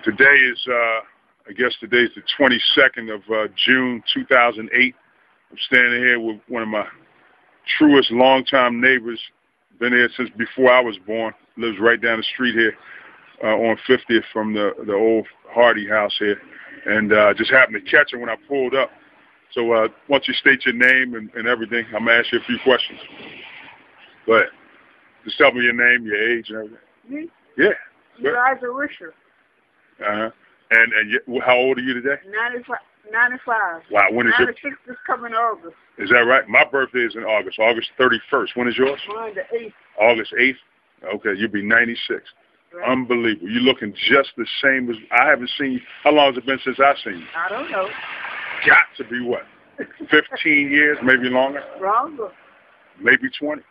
Today is, I guess today's the 22nd of June 2008. I'm standing here with one of my truest longtime neighbors. Been here since before I was born. Lives right down the street here on 50th from the old Hardy house here. And just happened to catch her when I pulled up. So once you state your name and everything, I'm going to ask you a few questions. Go ahead. Just tell me your name, your age, and everything. Me? Yeah. Liza Rischer. Uh-huh. And how old are you today? 95. Wow, when is 96 is coming August. Is that right? My birthday is in August, August 31st. When is yours? Mine the 8th. August 8th? Okay, you'll be 96. Right. Unbelievable. You're looking just the same as, I haven't seen you. How long has it been since I've seen you? I don't know. Got to be what? 15 years, maybe longer? Longer. Maybe 20.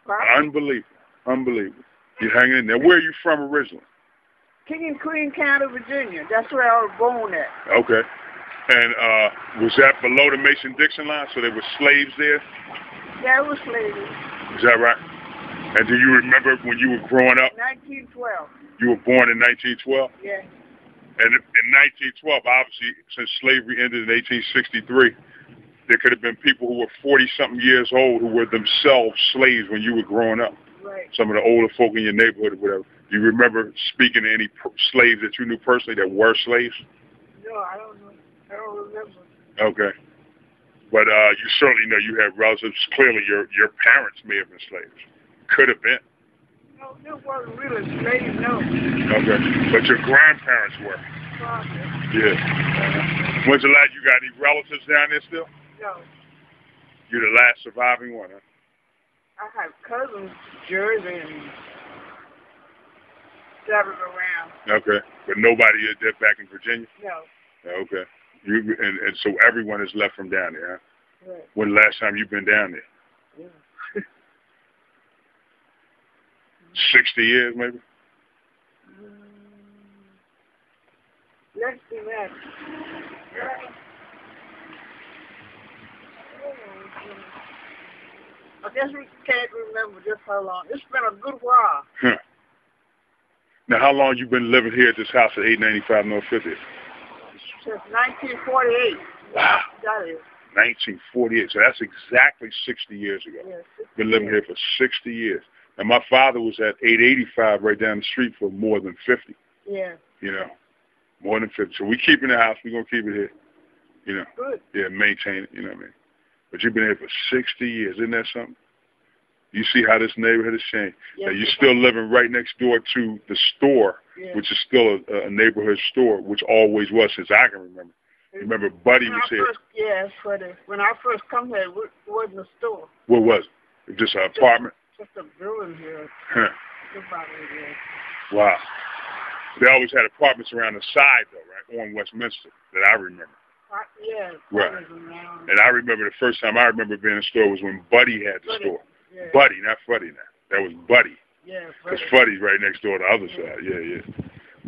Probably. Unbelievable. Unbelievable. You're hanging in there. Where are you from originally? King and Queen County, Virginia. That's where I was born at. Okay. And was that below the Mason-Dixon line? So there were slaves there? Yeah, it was slavery. Is that right? And do you remember when you were growing up? 1912. You were born in 1912? Yeah. And in 1912, obviously, since slavery ended in 1863, there could have been people who were 40-something years old who were themselves slaves when you were growing up. Right. Some of the older folk in your neighborhood or whatever. Do you remember speaking to any slaves that you knew personally that were slaves? No, I don't know. I don't remember. Okay. But you certainly know you have relatives. Clearly, your parents may have been slaves. Could have been. No, there wasn't really slaves, no. Okay. But your grandparents were. Probably. Yeah. When's the last, you got any relatives down there still? No. You're the last surviving one, huh? I have cousins, Jersey, and scattered around. Okay. But nobody is dead back in Virginia? No. Okay. And so everyone is left from down there, huh? Right. When the last time you've been down there? Yeah. 60 years, maybe? Less than that. I guess we can't remember just how long. It's been a good while. Huh. Now, how long you been living here at this house at 895 North 50th? Since 1948. Wow. That is. 1948. So that's exactly 60 years ago. Yeah, 60 been living here for 60 years. And my father was at 885 right down the street for more than 50. Yeah. You know, more than 50. So we keeping the house. We're going to keep it here. You know. Good. Yeah, maintain it. You know what I mean? But you've been here for 60 years. Isn't that something? You see how this neighborhood has changed. Yes, now, you're still living right next door to the store, yeah. which is still a neighborhood store, which always was since I can remember. Remember, Buddy was here. Yes, when I first come here, it wasn't a store. What was it? Just an apartment? Just a building here. Huh. Here. Wow. They always had apartments around the side, though, right, on Westminster, that I remember. Yeah. Right. And I remember the first time I remember being in the store was when Buddy had the store. Yeah. Buddy, not Fuddy now. That was Buddy. Yeah, because Fuddy's right next door to the other side. Yeah, yeah.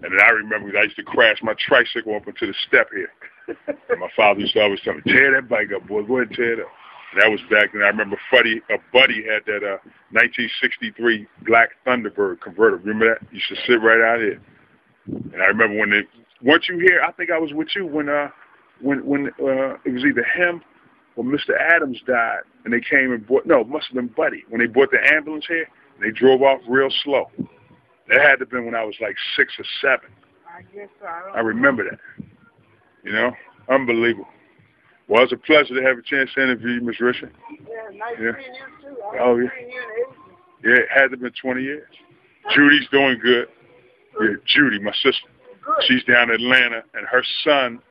And then I remember I used to crash my tricycle up into the step here. And my father used to always tell me, tear that bike up, boy. Go ahead and tear it up. And that was back then. I remember Buddy had that 1963 black Thunderbird convertible. Remember that? You should sit right out here. And I remember once you here, I think I was with you when it was either him or Mr. Adams died, and they came and bought, no, it must have been Buddy, when they bought the ambulance here, and they drove off real slow. That had to have been when I was like 6 or 7. I guess so. I remember that. You know, unbelievable. Well, it's a pleasure to have a chance to interview you, Ms. Rischer. Yeah, nice meeting you, too. Oh, yeah. Yeah, it had to have been 20 years. Judy's doing good. Yeah, Judy, my sister. Good. She's down in Atlanta, and her son,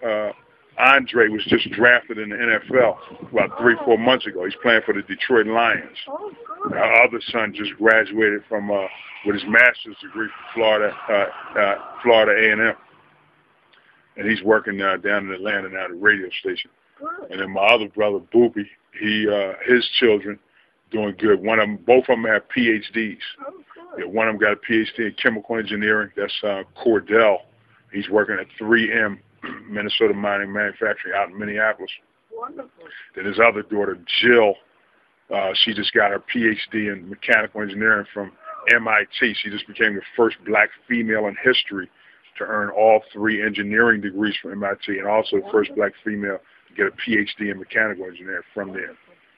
Andre, was just drafted in the NFL about 3-4 months ago. He's playing for the Detroit Lions. Oh, good. Our other son just graduated from with his master's degree from Florida A&M, and he's working down in Atlanta now at a radio station. Good. And then my other brother, Boopy, his children doing good. Both of them have PhDs. Oh, good. Yeah, one of them got a PhD in chemical engineering. That's Cordell. He's working at 3M, Minnesota Mining Manufacturing, out in Minneapolis. Wonderful. Then his other daughter, Jill, she just got her PhD in mechanical engineering from MIT. She just became the first black female in history to earn all 3 engineering degrees from MIT, and also the first black female to get a PhD in mechanical engineering from them.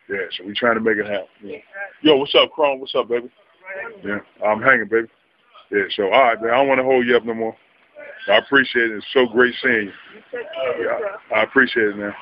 Yeah, so we're trying to make it happen. Yeah. Yo, what's up, Chrome? What's up, baby? Yeah, I'm hanging, baby. Yeah, so all right, man. I don't want to hold you up no more. I appreciate it. It's so great seeing you. You take care of yourself. I appreciate it, man.